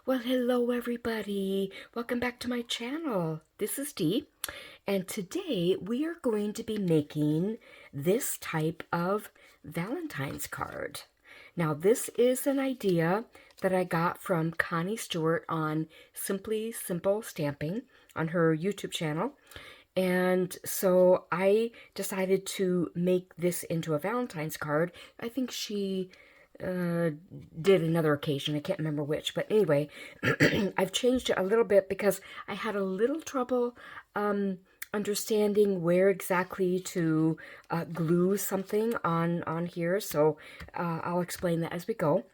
Well, hello everybody. Welcome back to my channel. This is Dee, and today we are going to be making this type of Valentine's card. Now, this is an idea that I got from Connie Stewart on Simply Simple Stamping on her YouTube channel. And so I decided to make this into a Valentine's card. I think she did another occasion. I can't remember which. But anyway, I've changed it a little bit because I had a little trouble understanding where exactly to glue something on here. So I'll explain that as we go.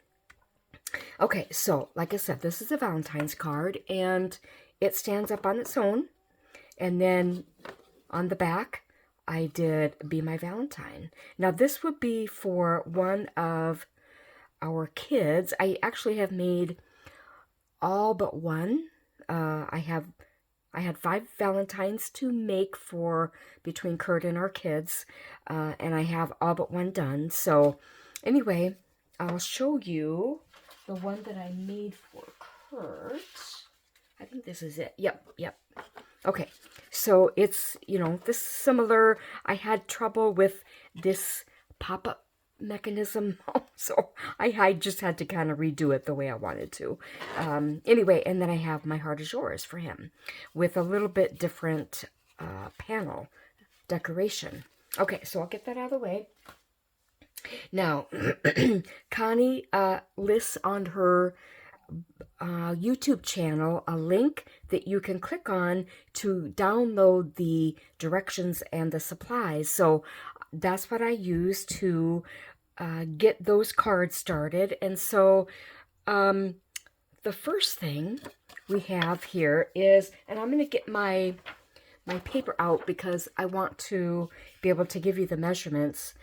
Okay, so like I said, this is a Valentine's card, and it stands up on its own. And then on the back, I did Be My Valentine. Now, this would be for one of our kids. I actually have made all but one. I had 5 Valentines to make for between Kurt and our kids, and I have all but one done. So anyway, I'll show you the one that I made for Kurt. I think this is it. Yep. Okay, so it's, this is similar. I had trouble with this pop-up mechanism, so I just had to kind of redo it the way I wanted to. Anyway, and then I have My Heart Is Yours for him with a little bit different panel decoration. Okay, so I'll get that out of the way. Now, Connie lists on her YouTube channel a link that you can click on to download the directions and the supplies. So that's what I use to get those cards started. And so the first thing we have here is, and I'm going to get my paper out because I want to be able to give you the measurements.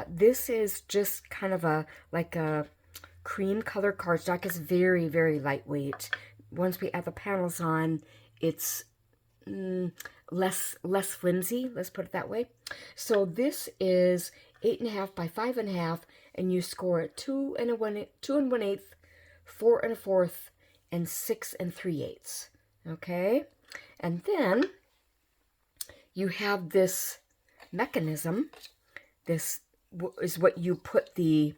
This is just kind of like a cream color cardstock. Is very, very lightweight. Once we add the panels on, it's less flimsy, let's put it that way. So this is 8.5 by 5.5, and you score it 2 1/8, 4 1/4, and 6 3/8. Okay, and then you have this mechanism. This is what you put the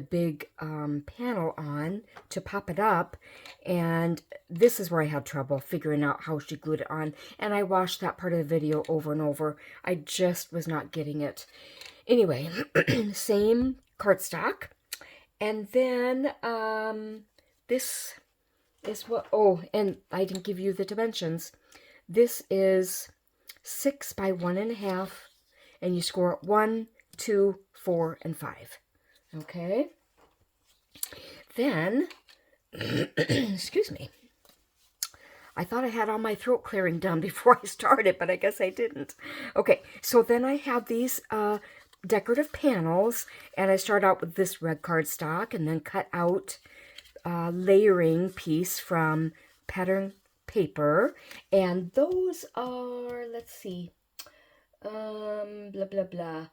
big panel on to pop it up, and this is where I had trouble figuring out how she glued it on, and I watched that part of the video over and over. I just was not getting it. Anyway, same cardstock, and then this is what, and I didn't give you the dimensions. This is 6 by 1.5, and you score 1, 2, 4, and 5. Okay, then, excuse me, I thought I had all my throat clearing done before I started, but I guess I didn't. Okay, so then I have these decorative panels, and I start out with this red cardstock and then cut out layering piece from pattern paper, and those are, let's see, blah, blah, blah,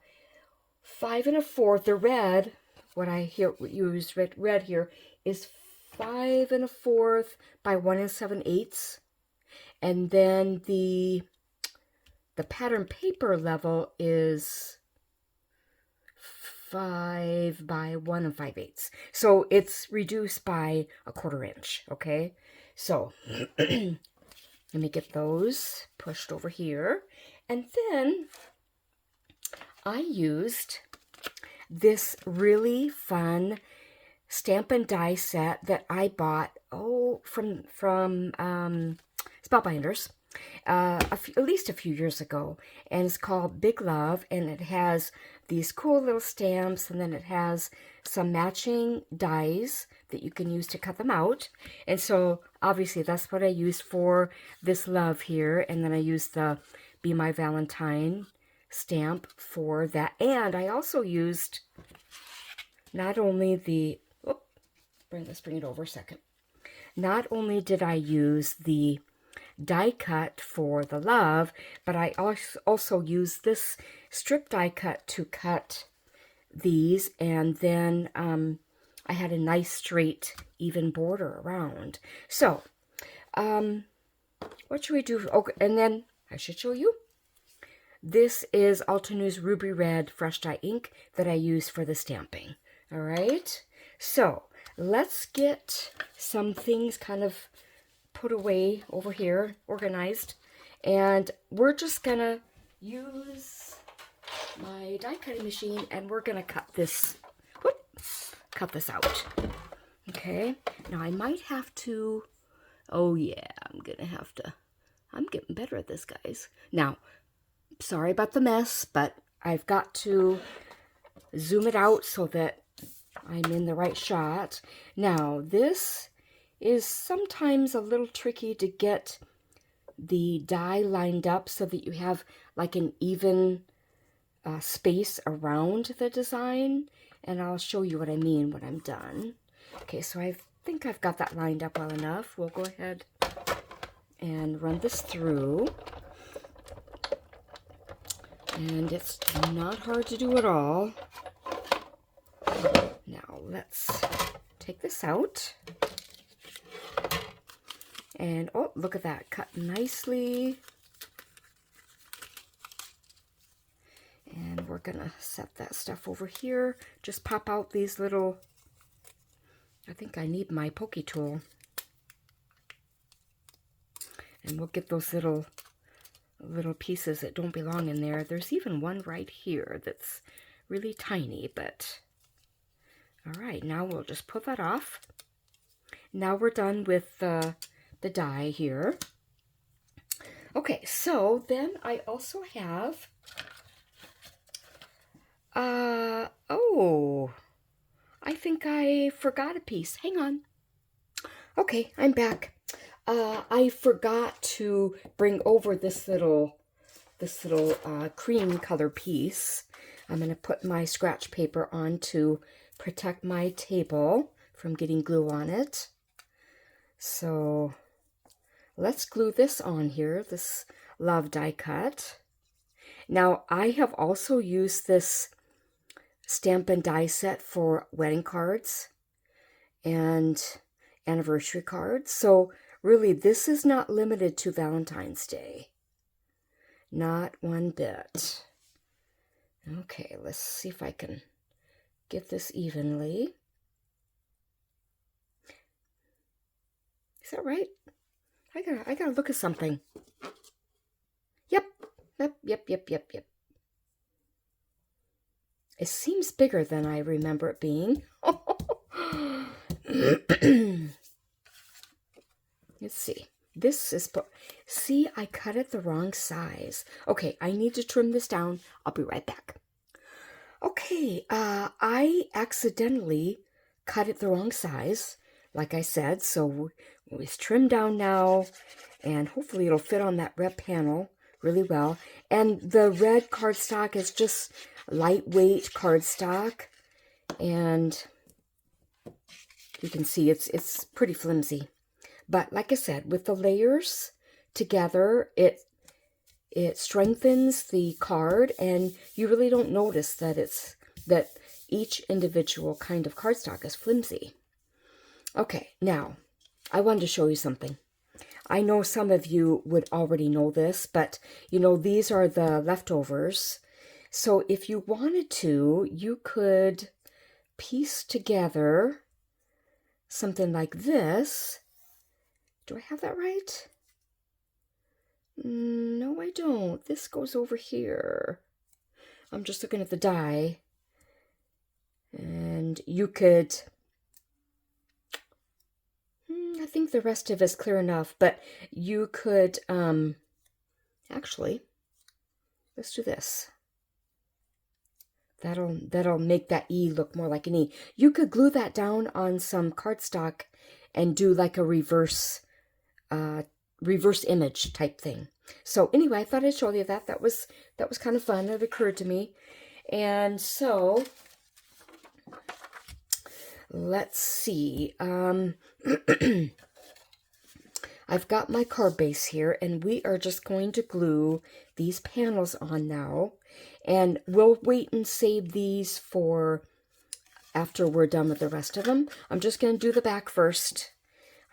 5 1/4, the red, what I use red here is 5 1/4 by 1 7/8, and then the pattern paper level is 5 by 1 5/8. So it's reduced by 1/4 inch. Okay, so let me get those pushed over here, and then I used this really fun stamp and die set that I bought from Spellbinders at least a few years ago, and it's called Big Love, and it has these cool little stamps, and then it has some matching dies that you can use to cut them out. And so obviously that's what I used for this love here, and then I used the Be My Valentine stamp for that. And I also used not only the, let's bring it over a second. Not only did I use the die cut for the love, but I also used this strip die cut to cut these, and then I had a nice straight even border around. So, what should we do? Okay, and then I should show you. This is Altenew's Ruby Red Fresh Dye ink that I use for the stamping. All right, so let's get some things kind of put away over here, organized, and we're just gonna use my die cutting machine and we're gonna cut this out. Okay, now I might have to, oh yeah, I'm getting better at this, guys. Now, sorry about the mess, but I've got to zoom it out so that I'm in the right shot. Now, this is sometimes a little tricky to get the die lined up so that you have like an even space around the design, and I'll show you what I mean when I'm done. Okay, so I think I've got that lined up well enough. We'll go ahead and run this through. And it's not hard to do at all. Now let's take this out. And oh, look at that, cut nicely. And we're gonna set that stuff over here. Just pop out these little, I think I need my pokey tool. And we'll get those little pieces that don't belong in there. There's even one right here that's really tiny, but all right, now we'll just pull that off. Now we're done with the die here. Okay, so then I also have, oh, I think I forgot a piece. Hang on. Okay, I'm back. I forgot to bring over this little cream color piece. I'm going to put my scratch paper on to protect my table from getting glue on it. So let's glue this on here, this love die cut. Now, I have also used this stamp and die set for wedding cards and anniversary cards. So really, this is not limited to Valentine's Day. Not one bit. Okay, let's see if I can get this evenly. Is that right? I gotta look at something. Yep. It seems bigger than I remember it being. Let's see. This is, see, I cut it the wrong size. Okay, I need to trim this down. I'll be right back. Okay, I accidentally cut it the wrong size, like I said, so it's trimmed down now, and hopefully it'll fit on that red panel really well. And the red cardstock is just lightweight cardstock, and you can see it's pretty flimsy. But like I said, with the layers together, it strengthens the card, and you really don't notice that each individual kind of cardstock is flimsy. Okay, now I wanted to show you something. I know some of you would already know this, but you know, these are the leftovers. So if you wanted to, you could piece together something like this. Do I have that right? No, I don't. This goes over here. I'm just looking at the die. And you could, I think the rest of it is clear enough, but you could, actually, let's do this. That'll make that E look more like an E. You could glue that down on some cardstock and do like a reverse image type thing. So anyway, I thought I'd show you that. That was kind of fun. It occurred to me. And so let's see. I've got my card base here, and we are just going to glue these panels on now. And we'll wait and save these for after we're done with the rest of them. I'm just going to do the back first.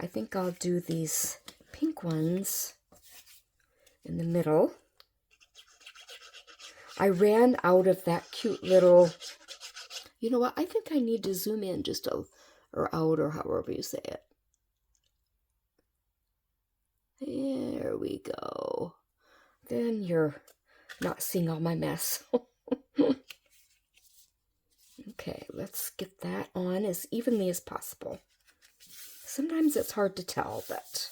I think I'll do these pink ones in the middle. I ran out of that cute little, you know what, I think I need to zoom in just or out, or however you say it. There we go. Then you're not seeing all my mess. Okay, let's get that on as evenly as possible. Sometimes it's hard to tell, but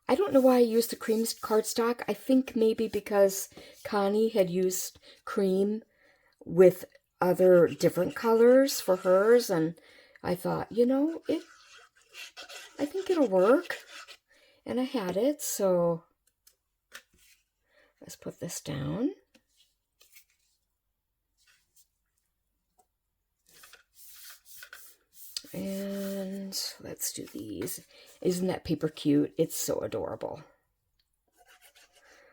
I don't know why I used the cream cardstock. I think maybe because Connie had used cream with other different colors for hers, and I thought, you know, I think it'll work. And I had it, so let's put this down. And let's do these. Isn't that paper cute? It's so adorable.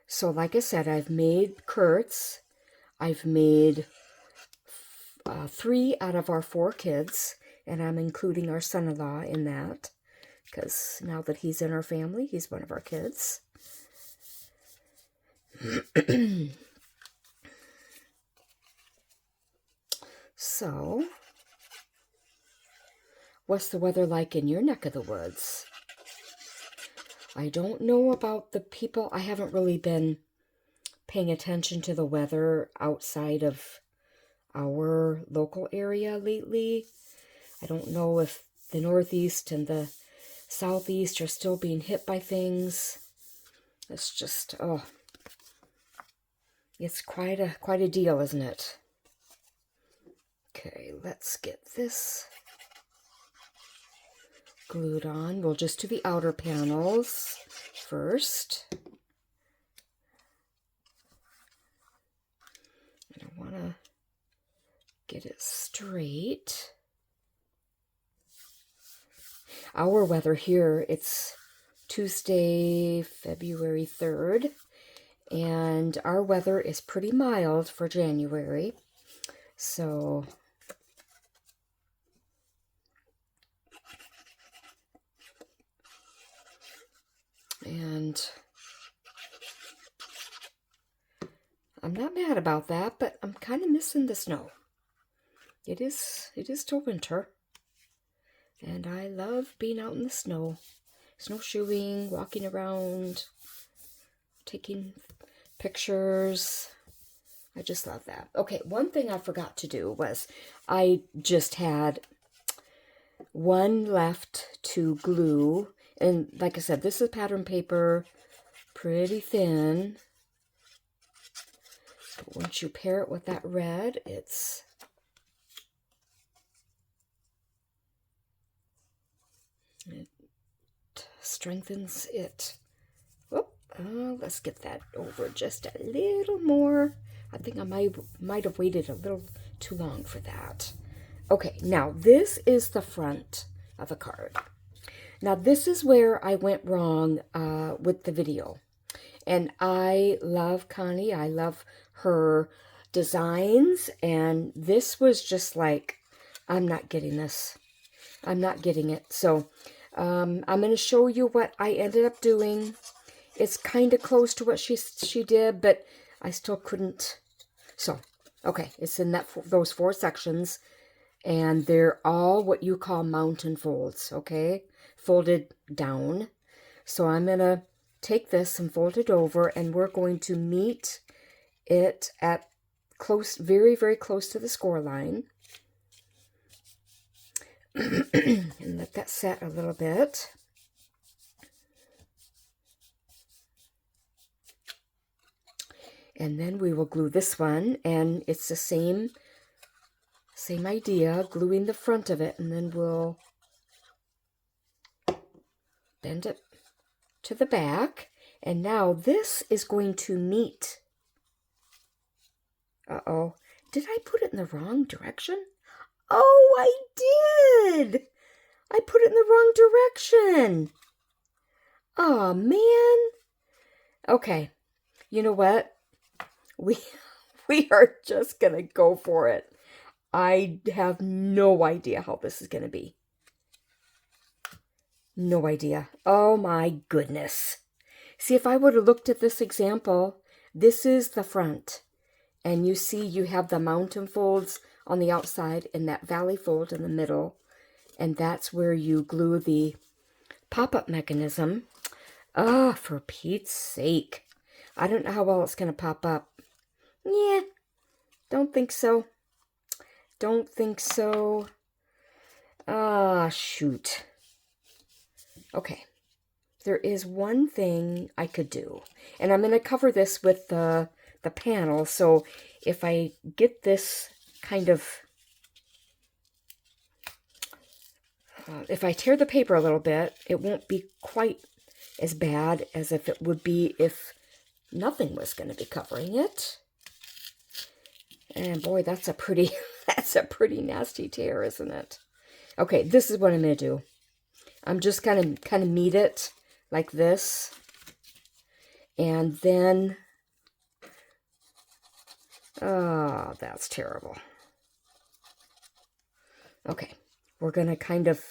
So like I said, I've made Kurt's. I've made 3 out of our 4 kids, and I'm including our son-in-law in that, because now that he's in our family, he's one of our kids. So, what's the weather like in your neck of the woods? I don't know about the people. I haven't really been paying attention to the weather outside of our local area lately. I don't know if the Northeast and the Southeast are still being hit by things. It's just, oh, it's quite a deal, isn't it? Okay, let's get this glued on. We'll just do the outer panels first. I want to get it straight. Our weather here, it's Tuesday, February 3rd, and our weather is pretty mild for January. So and I'm not mad about that, but I'm kind of missing the snow. It is still winter, and I love being out in the snow, snowshoeing, walking around, taking pictures. I just love that. Okay, one thing I forgot to do was I just had one left to glue, and like I said, this is pattern paper, pretty thin. But once you pair it with that red, it strengthens it. Let's get that over just a little more. I think I might have waited a little too long for that. Okay, now this is the front of the card. Now this is where I went wrong with the video. And I love Connie. I love her designs. And this was just like, I'm not getting this. I'm not getting it. So I'm going to show you what I ended up doing. It's kind of close to what she did, but I still couldn't. So, okay, it's in those 4 sections, and they're all what you call mountain folds, okay? Folded down. So I'm going to take this and fold it over, and we're going to meet it at close, very, very close to the score line. And let that set a little bit. And then we will glue this one, and it's the same idea, gluing the front of it, and then we'll bend it to the back. And now this is going to meet. Uh-oh. Did I put it in the wrong direction? Oh, I did! I put it in the wrong direction. Oh, man. Okay. You know what? We are just going to go for it. I have no idea how this is going to be. No idea. Oh my goodness. See, if I would have looked at this example, this is the front. And you see you have the mountain folds on the outside and that valley fold in the middle. And that's where you glue the pop-up mechanism. Ah, for Pete's sake. I don't know how well it's going to pop up. Yeah, don't think so. Don't think so. Ah, shoot. Okay. There is one thing I could do. And I'm going to cover this with the panel. So if I get this kind of... if I tear the paper a little bit, it won't be quite as bad as if it would be if nothing was going to be covering it. And boy, that's a pretty nasty tear, isn't it? Okay, this is what I'm going to do. I'm just kind of meet it like this. And then, oh, that's terrible. Okay, we're going to kind of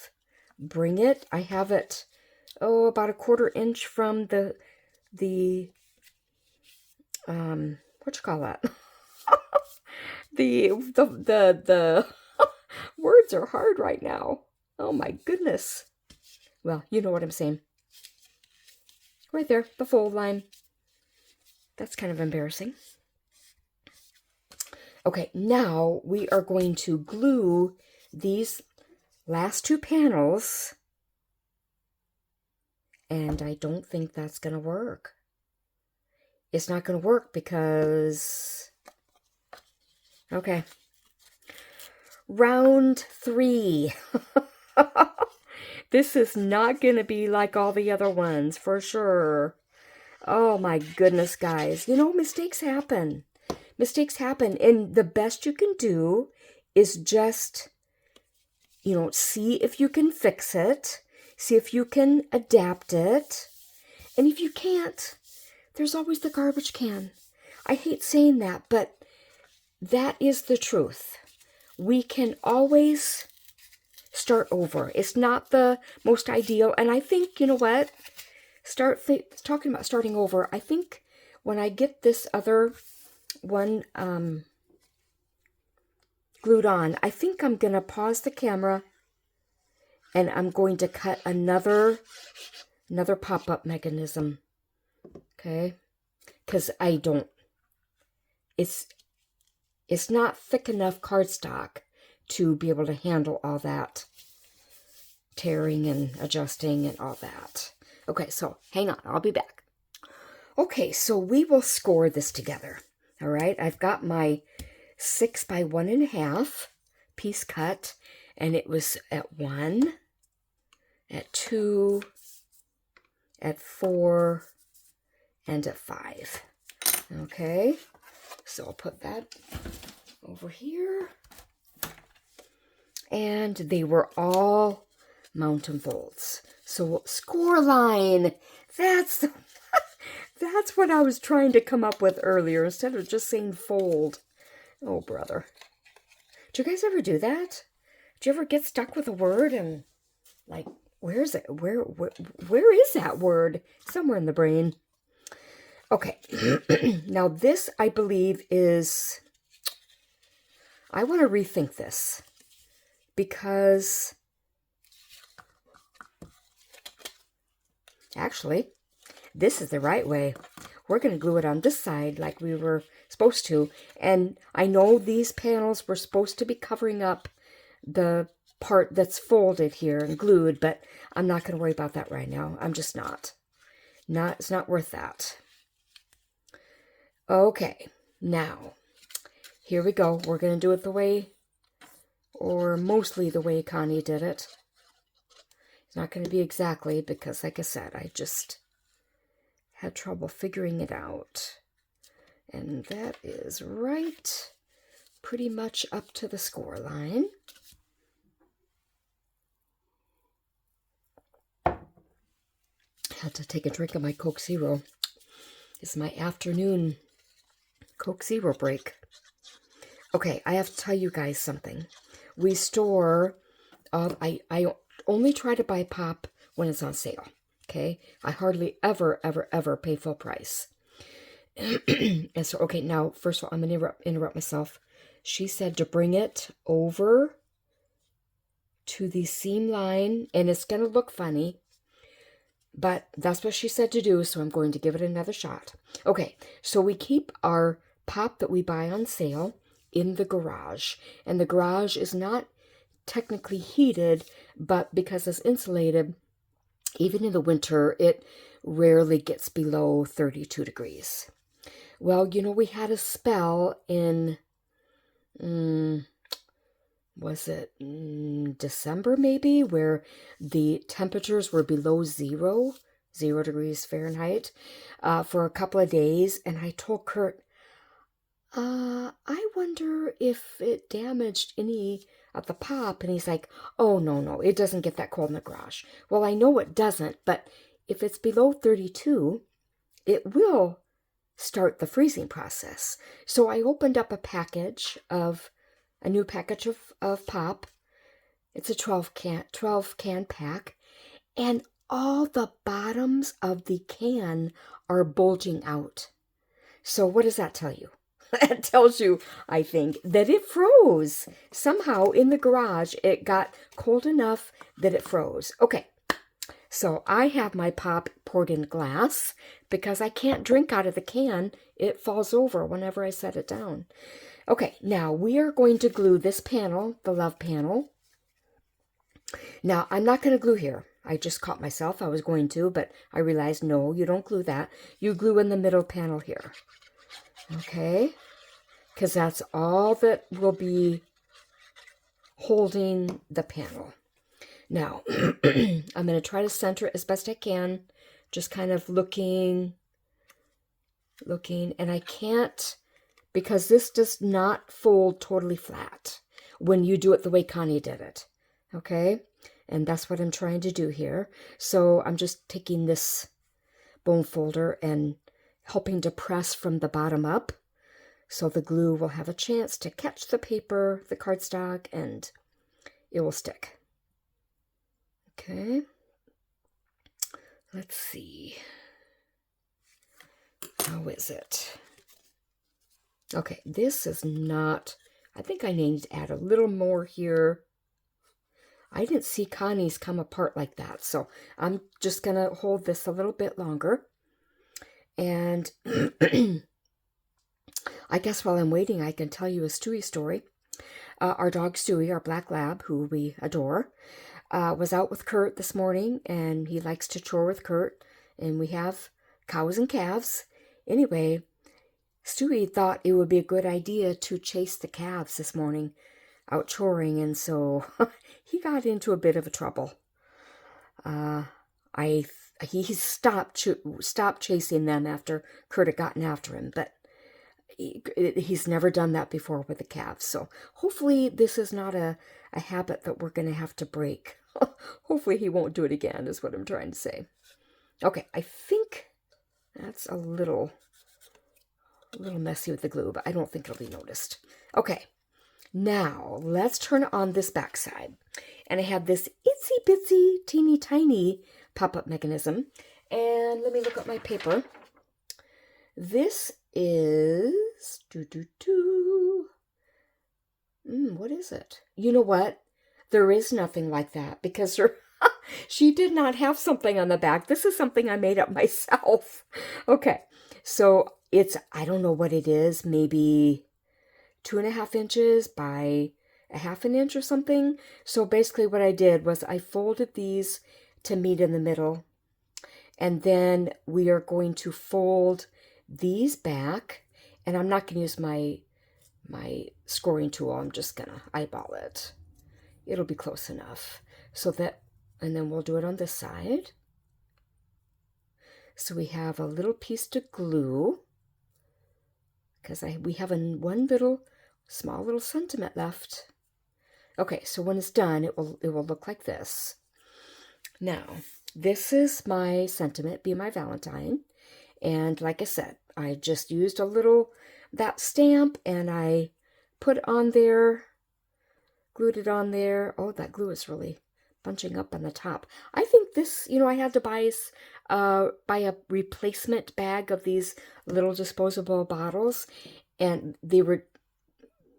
bring it. I have it, oh, about a 1/4 inch from the what you call that? the words are hard right now. Oh my goodness. Well, you know what I'm saying. Right there, the fold line. That's kind of embarrassing. Okay, now we are going to glue these last 2 panels. And I don't think that's going to work. It's not going to work because... Okay. Round 3. This is not going to be like all the other ones, for sure. Oh my goodness, guys. You know, mistakes happen. Mistakes happen. And the best you can do is just, you know, see if you can fix it. See if you can adapt it. And if you can't, there's always the garbage can. I hate saying that, but that is the truth. We can always start over. It's not the most ideal. And I think, you know what? Talking about starting over, I think when I get this other one glued on, I think I'm going to pause the camera and I'm going to cut another pop-up mechanism. Okay? Because I don't... It's not thick enough cardstock to be able to handle all that tearing and adjusting and all that. Okay, so hang on. I'll be back. Okay, so we will score this together. All right, I've got my 6 by 1.5 piece cut, and it was at 1, at 2, at 4, and at 5. Okay, so I'll put that over here. And they were all mountain folds. So score line, that's what I was trying to come up with earlier instead of just saying fold. Oh, brother. Do you guys ever do that? Do you ever get stuck with a word and like, where is it? Where is that word? Somewhere in the brain. Okay. Now this, I believe, is... I want to rethink this because... Actually, this is the right way. We're going to glue it on this side like we were supposed to. And I know these panels were supposed to be covering up the part that's folded here and glued, but I'm not going to worry about that right now. I'm just not. It's not worth that. Okay, now, here we go. We're going to do it the way, or mostly the way Connie did it. It's not going to be exactly because, like I said, I just had trouble figuring it out. And that is right pretty much up to the score line. I had to take a drink of my Coke Zero. It's my afternoon Coke Zero break. Okay, I have to tell you guys something. We store, I only try to buy pop when it's on sale. Okay, I hardly ever pay full price. And so, okay, now first of all, I'm gonna interrupt myself. She said to bring it over to the seam line, and it's gonna look funny, but that's what she said to do, so I'm going to give it another shot. Okay, so we keep our pop that we buy on sale in the garage, and the garage is not technically heated, but because it's insulated, even in the winter, it rarely gets below 32 degrees. Well, you know, we had a spell in, was it December maybe, where the temperatures were below 0 degrees Fahrenheit, for a couple of days. And I told Kurt, I wonder if it damaged any of the pop. And he's like, oh, no, it doesn't get that cold in the garage. Well, I know it doesn't, but if it's below 32, it will start the freezing process. So I opened up a new package of pop. It's a 12 can pack, and all the bottoms of the can are bulging out. So what does that tell you? That tells you, I think, that it froze. Somehow in the garage, it got cold enough that it froze. Okay, so I have my pop poured in glass because I can't drink out of the can. It falls over whenever I set it down. Okay, now we are going to glue this panel, the love panel. Now, I'm not going to glue here. I just caught myself. I was going to, but I realized, no, you don't glue that. You glue in the middle panel here. Okay, because that's all that will be holding the panel. Now, I'm going to try to center it as best I can, just kind of looking, and I can't, because this does not fold totally flat when you do it the way Connie did it, okay? And that's what I'm trying to do here. So I'm just taking this bone folder and helping to press from the bottom up, so the glue will have a chance to catch the paper, the cardstock, and it will stick. Okay, let's see. How is it? Okay, this is not, I think I need to add a little more here. I didn't see Connie's come apart like that, so I'm just going to hold this a little bit longer. And I guess while I'm waiting, I can tell you a Stewie story. Our dog Stewie, our black lab, who we adore, was out with Kurt this morning, and he likes to chore with Kurt, and we have cows and calves. Anyway, Stewie thought it would be a good idea to chase the calves this morning out choring, and so he got into a bit of a trouble. He stopped chasing them after Kurt had gotten after him, but he's never done that before with the calves. So hopefully this is not a habit that we're going to have to break. Hopefully he won't do it again, is what I'm trying to say. Okay, I think that's a little messy with the glue, but I don't think it'll be noticed. Okay, now let's turn on this back side. And I have this itsy bitsy teeny tiny pop-up mechanism. And let me look at my paper. This is what is it? You know what? There is nothing like that, because she did not have something on the back. This is something I made up myself. Okay, so it's, I don't know what it is, maybe 2.5 inches by 1/2 inch or something. So basically what I did was I folded these to meet in the middle, and then we are going to fold these back, and I'm not going to use my scoring tool. I'm just going to eyeball it. It'll be close enough. So that, and then we'll do it on this side. So we have a little piece to glue, because we have one small little sentiment left. Okay, so when it's done, it will look like this. Now, this is my sentiment, Be My Valentine. And like I said, I just used that stamp, and I put it on there, glued it on there. Oh, that glue is really bunching up on the top. I think this, I had to buy a replacement bag of these little disposable bottles, and they were,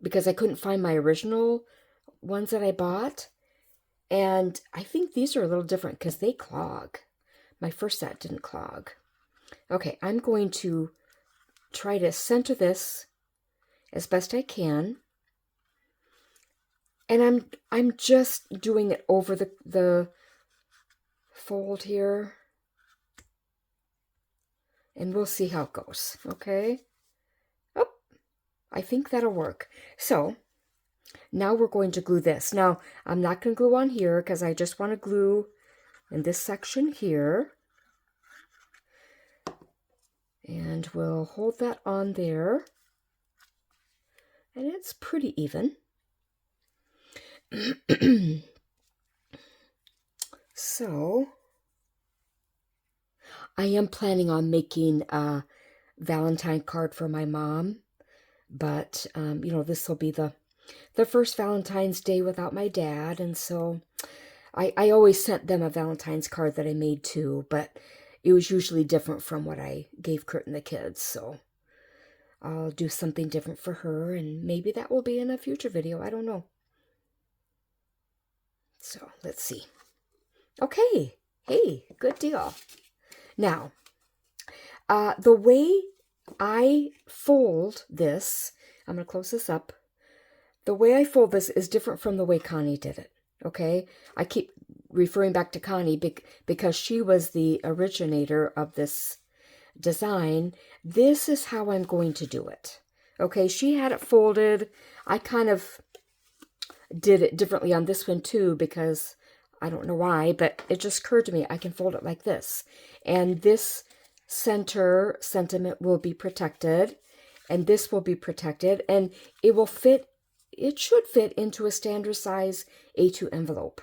because I couldn't find my original ones that I bought, and I think these are a little different because they clog. My first set didn't clog. Okay, I'm going to try to center this as best I can. And I'm just doing it over the fold here. And we'll see how it goes, okay? Oh, I think that'll work. So, now we're going to glue this. Now, I'm not going to glue on here because I just want to glue in this section here. And we'll hold that on there. And it's pretty even. So, I am planning on making a Valentine card for my mom, but, this will be the first Valentine's Day without my dad, and so I always sent them a Valentine's card that I made too, but it was usually different from what I gave Kurt and the kids, so I'll do something different for her, and maybe that will be in a future video, I don't know. So, let's see. Okay, hey, good deal. Now, the way I fold this, I'm going to close this up. The way I fold this is different from the way Connie did it, okay? I keep referring back to Connie because she was the originator of this design. This is how I'm going to do it, okay? She had it folded. I kind of did it differently on this one too because I don't know why, but it just occurred to me I can fold it like this. And this center sentiment will be protected, and this will be protected, and it will fit, it should fit into a standard size A2 envelope,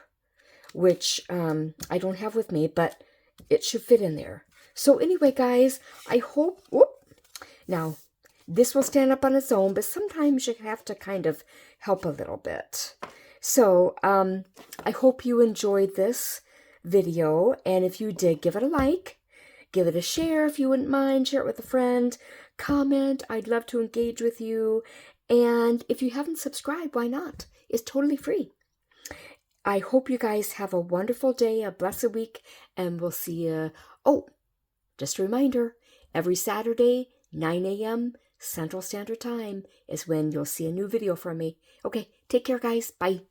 which I don't have with me, but it should fit in there. So anyway, guys, I hope, now this will stand up on its own, but sometimes you have to kind of help a little bit. So I hope you enjoyed this video, and if you did, give it a like, give it a share if you wouldn't mind, share it with a friend, comment, I'd love to engage with you, and if you haven't subscribed, why not? It's totally free. I hope you guys have a wonderful day, a blessed week, and we'll see you. Oh, just a reminder, every Saturday, 9 a.m. Central Standard Time is when you'll see a new video from me. Okay, take care, guys. Bye.